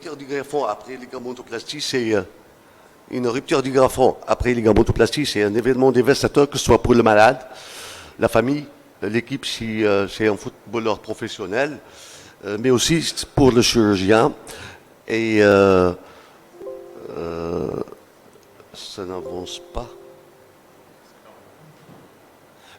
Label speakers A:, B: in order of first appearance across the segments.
A: rupture du greffon après ligamentoplastie, c'est une rupture du greffon après ligamentoplastie, c'est un événement dévastateur, que ce soit pour le malade, la famille, l'équipe si c'est un footballeur professionnel, mais aussi pour le chirurgien. Et ça n'avance pas.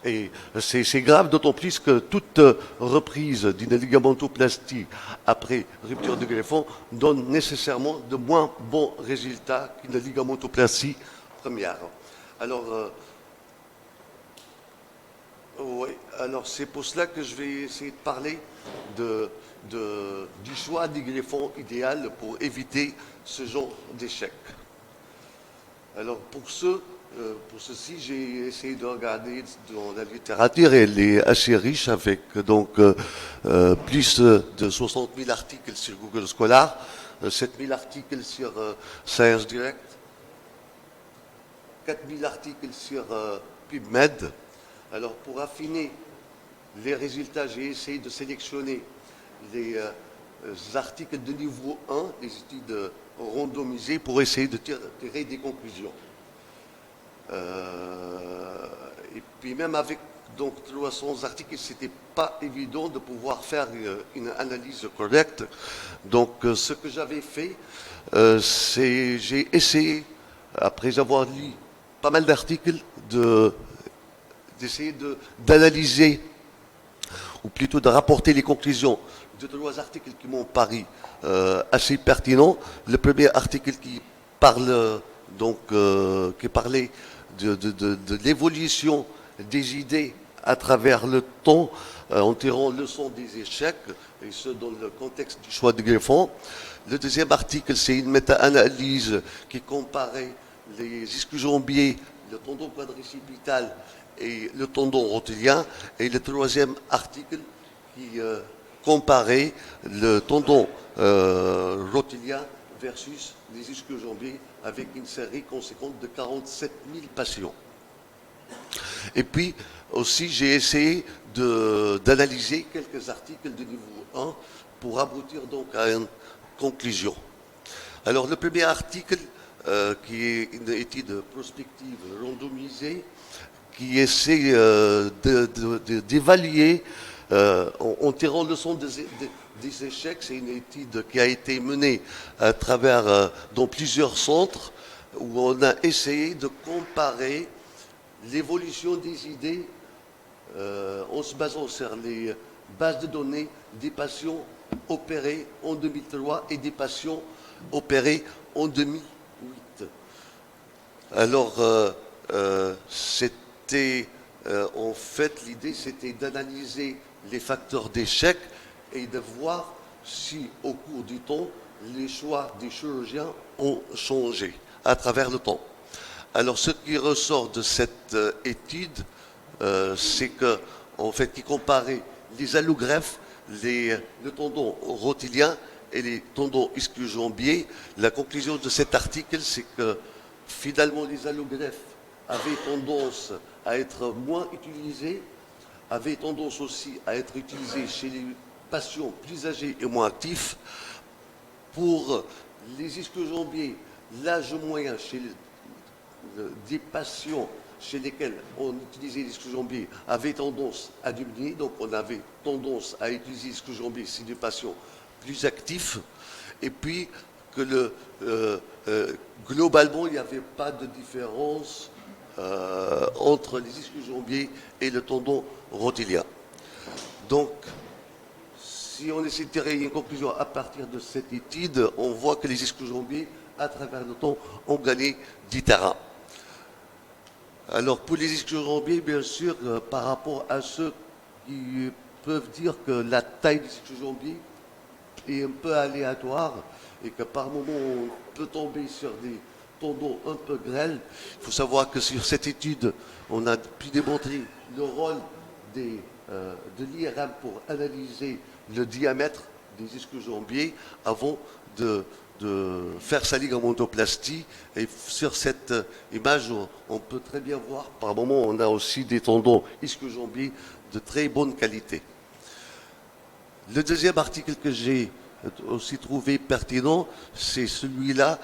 A: Et c'est grave, d'autant plus que toute reprise d'une ligamentoplastie après rupture de greffon donne nécessairement de moins bons résultats qu'une ligamentoplastie première. Alors, ouais, alors c'est pour cela que je vais essayer de parler du choix du greffon idéal pour éviter ce genre d'échec. Alors pour ceci, j'ai essayé de regarder dans la littérature, et elle est assez riche avec donc plus de 60 000 articles sur Google Scholar, 7 000 articles sur Science Direct, 4 000 articles sur PubMed. Alors pour affiner les résultats, j'ai essayé de sélectionner les articles de niveau 1, les études randomisées, pour essayer de tirer des conclusions. Et puis même avec donc 300 articles, c'était pas évident de pouvoir faire une analyse correcte. Donc ce que j'avais fait, c'est j'ai essayé, après avoir lu pas mal d'articles, d'essayer d'analyser, ou plutôt de rapporter les conclusions de 3 articles qui m'ont paru assez pertinents. Le premier article qui parle qui parlait de l'évolution des idées à travers le temps, en tirant leçon des échecs, et ce dans le contexte du choix de greffon. Le deuxième article, c'est une méta-analyse qui comparait les ischio-jambiers, le tendon quadricipital et le tendon rotulien. Et le troisième article qui comparait le tendon rotulien versus les ischio-jambiers, avec une série conséquente de 47 000 patients. Et puis aussi, j'ai essayé d'analyser quelques articles de niveau 1 pour aboutir donc à une conclusion. Alors le premier article, qui est une étude prospective randomisée, qui essaie d'évaluer en tirant leçon des échecs. C'est une étude qui a été menée à travers dans plusieurs centres, où on a essayé de comparer l'évolution des idées en se basant sur les bases de données des patients opérés en 2003 et des patients opérés en 2008. Alors, en fait, l'idée, c'était d'analyser les facteurs d'échec et de voir si, au cours du temps, les choix des chirurgiens ont changé à travers le temps. Alors, ce qui ressort de cette étude, c'est que, en fait, qui comparait les allogreffes, le tendon rotulien et les tendons ischio-jambiers. La conclusion de cet article, c'est que finalement, les allogreffes avaient tendance à être moins utilisés, avaient tendance aussi à être utilisés chez les patients plus âgés et moins actifs. Pour les ischio-jambiers, l'âge moyen des patients chez lesquels on utilisait les ischio-jambiers avait tendance à diminuer, donc on avait tendance à utiliser les ischio-jambiers chez des patients plus actifs, et puis que globalement, il n'y avait pas de différence entre les ischio-jambiers et le tendon rotulien. Donc, si on essaie de tirer une conclusion à partir de cette étude, on voit que les ischio-jambiers, à travers le temps, ont gagné du terrain. Alors, pour les ischio-jambiers, bien sûr, par rapport à ceux qui peuvent dire que la taille des ischio-jambiers est un peu aléatoire et que par moment, on peut tomber sur des tendons un peu grêles. Il faut savoir que sur cette étude, on a pu démontrer le rôle de l'IRM pour analyser le diamètre des ischio-jambiers avant de faire sa ligamentoplastie. Et sur cette image, on peut très bien voir, par moment, on a aussi des tendons ischio-jambiers de très bonne qualité. Le deuxième article que j'ai aussi trouvé pertinent, c'est celui-là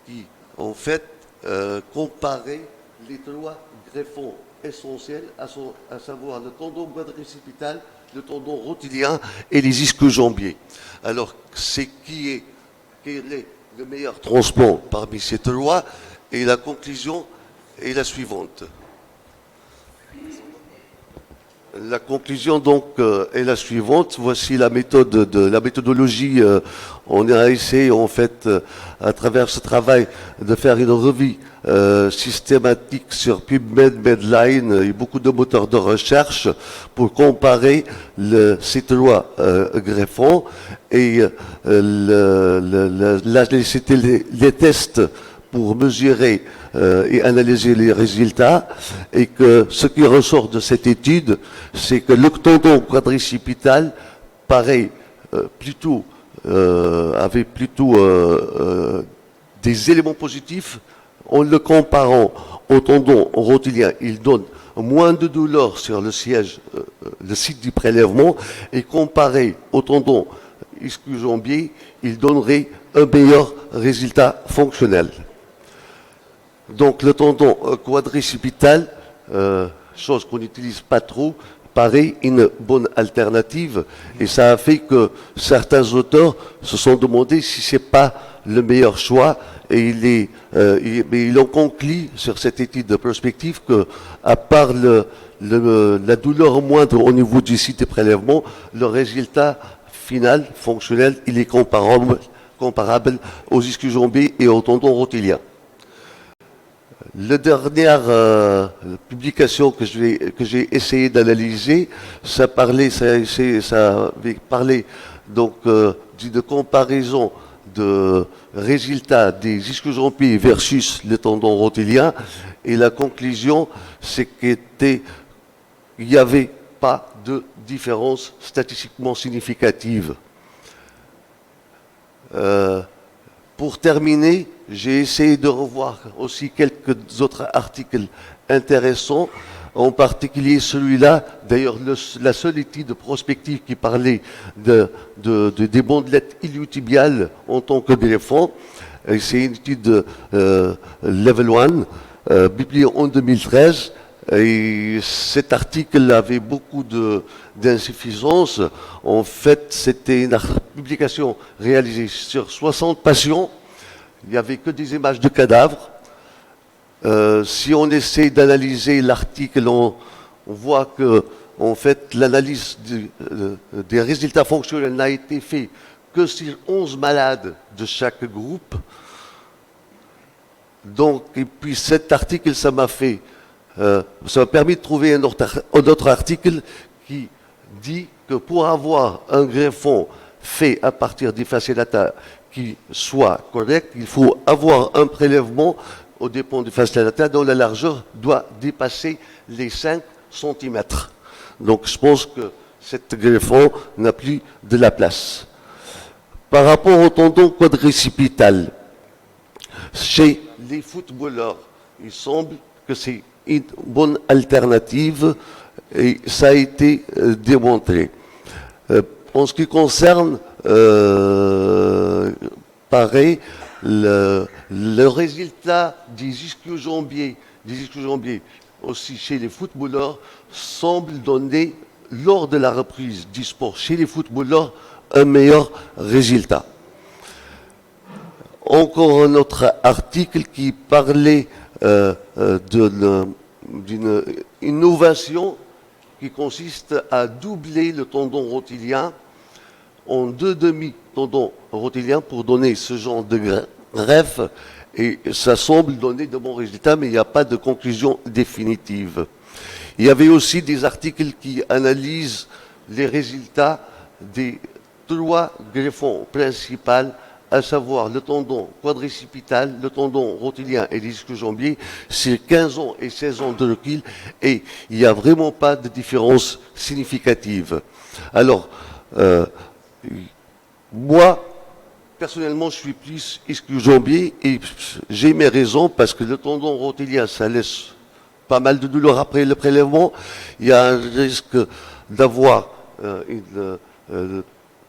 A: qui, en fait, comparait les trois greffons essentiels, à savoir le tendon quadricipital, le tendon rotulien et les ischio-jambiers. Alors, quel est le meilleur transplant parmi ces trois? Et la conclusion est la suivante. La conclusion donc est la suivante. Voici la méthodologie. On a essayé en fait à travers ce travail de faire une revue systématique sur PubMed, Medline et beaucoup de moteurs de recherche pour comparer ces trois greffons et c'était les tests pour mesurer et analyser les résultats, et que ce qui ressort de cette étude, c'est que le tendon quadricipital avait plutôt des éléments positifs. En le comparant au tendon rotulien, il donne moins de douleur sur le siège, le site du prélèvement, et comparé au tendon ischio-jambier, il donnerait un meilleur résultat fonctionnel. Donc le tendon quadricipital, chose qu'on n'utilise pas trop, paraît une bonne alternative, et ça a fait que certains auteurs se sont demandé si c'est pas le meilleur choix, et ils ont conclu sur cette étude de prospective que, à part la douleur moindre au niveau du site de prélèvement, le résultat final, fonctionnel, il est comparable aux ischio-jambiers et au tendon rotulien. La dernière publication que j'ai essayé d'analyser, ça avait parlé donc d'une comparaison de résultats des ischio-jambiers versus le tendon rotulien, et la conclusion, c'est qu'il n'y avait pas de différence statistiquement significative. Pour terminer, j'ai essayé de revoir aussi quelques autres articles intéressants, en particulier celui-là, d'ailleurs la seule étude prospective qui parlait des bandelettes iliotibiales en tant que greffon. C'est une étude Level 1, publiée en 2013. Et cet article avait beaucoup d'insuffisances. En fait, c'était une publication réalisée sur 60 patients. Il n'y avait que des images de cadavres. Si on essaie d'analyser l'article, on voit que, en fait, l'analyse des résultats fonctionnels n'a été faite que sur 11 malades de chaque groupe. Donc, et puis cet article, ça m'a permis de trouver un autre article qui dit que pour avoir un greffon fait à partir des fascias lataires qui soit correct, il faut avoir un prélèvement au dépend du fascia lataire dont la largeur doit dépasser les 5 cm. Donc je pense que cet greffon n'a plus de la place. Par rapport au tendon quadricipital, chez les footballeurs, il semble que c'est une bonne alternative, et ça a été démontré. En ce qui concerne pareil, le résultat des ischio-jambiers aussi chez les footballeurs semble donner, lors de la reprise du sport chez les footballeurs, un meilleur résultat. Encore un autre article qui parlait d'une innovation qui consiste à doubler le tendon rotulien en 2 demi-tendons rotuliens pour donner ce genre de greffe, et ça semble donner de bons résultats, mais il n'y a pas de conclusion définitive. Il y avait aussi des articles qui analysent les résultats des 3 greffons principaux, à savoir le tendon quadricipital, le tendon rotulien et l'ischio-jambier, c'est 15 ans et 16 ans de recul, et il n'y a vraiment pas de différence significative. Alors, moi, personnellement, je suis plus ischio-jambier, et j'ai mes raisons, parce que le tendon rotulien, ça laisse pas mal de douleur après le prélèvement. Il y a un risque d'avoir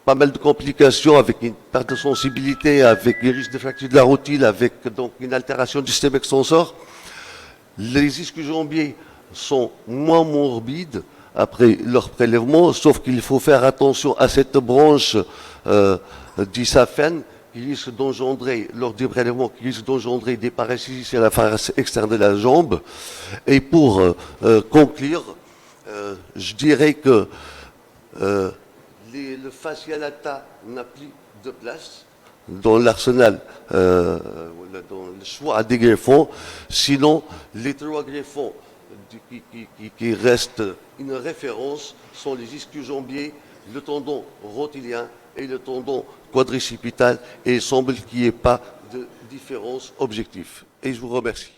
A: pas mal de complications avec une perte de sensibilité, avec des risques de fracture de la rotule, avec donc une altération du système extenseur. Les ischio-jambiers sont moins morbides après leur prélèvement, sauf qu'il faut faire attention à cette branche du saphène qui risque d'engendrer, lors du prélèvement, qui risque d'engendrer des paralysies à la face externe de la jambe. Et pour conclure, je dirais que le fascia lata n'a plus de place dans l'arsenal, dans le choix des greffons. Sinon, les trois greffons qui restent une référence sont les ischio-jambiers, le tendon rotulien et le tendon quadricipital. Et il semble qu'il n'y ait pas de différence objective. Et je vous remercie.